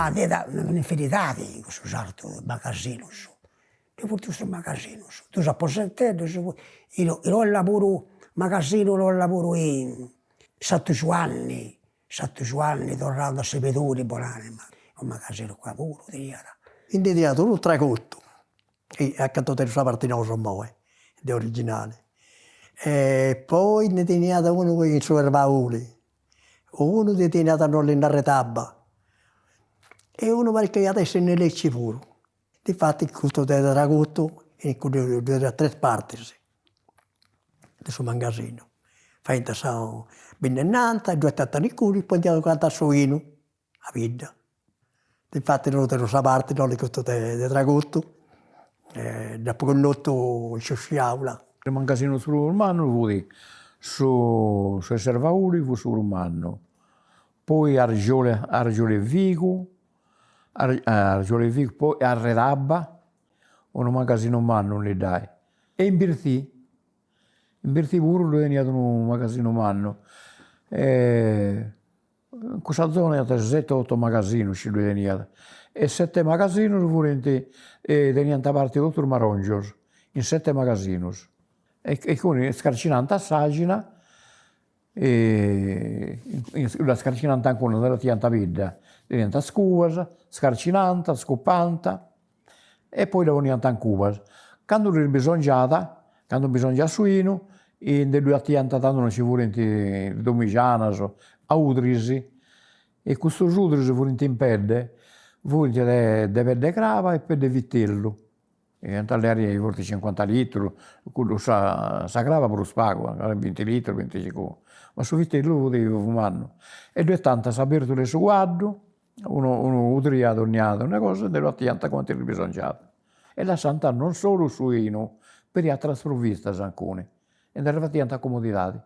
ma un'infinità di questo sarto magazzino. Di tutti questi magazzini. Tu sei possettendo, io lavoro, magazzino, lo lavoro in 7 anni, tornando a Sepeduri, buonanima. Un magazzino qua puro, individuato un tragotto, e accanto a questa parte nostra, di originale. E poi ne tenia uno con i suoi bauli, uno ne tenia in arretaba, e uno perché adesso ne legge pure. Difatti questo tragotto è da 3 parti del suo magazzino. Fai da San Benennanta, 2 tattaniculi, poi andiamo a Suino, a vita. Infatti non ho questa parte, non ho questo tragotto, dopo che non ci sciaula. Il magazzino sul Romano vuoi su Servauli fu sul Romano, poi Argiole Vigo, poi Arredabba, un magazzino umano li dai. E in Birtì pure lui tenia un magazzino umano. In questa zona c'è 7-8 magazzini ci lui tenia. E 7 magazzini teniano da parte tutto il Marongios, in 7 magazzini. E con scarcinante a Sagina, la scarcinante ancora della tianta vidda, diventa scuvas, scarcinanta, scoppanta, e poi la veniamo a cubas. Quando bisogna suino, e lui a tianta tanto non ci vuole domigianas, a udrisi, e questo udrisi vuole in pelle, vuole di pelle crava e pelle vitello. E all'aria vorti 50 litri, quello sa grava per lo spago, 20 litri, 25. Ma su vitello vuole fumare. E due tante saperto le guardo, uno udriato ogni anno, una cosa, e lo attianta quanto è bisognato. E la santa non solo suino, per la trasforvista alcune, e ne arrivati a comodità.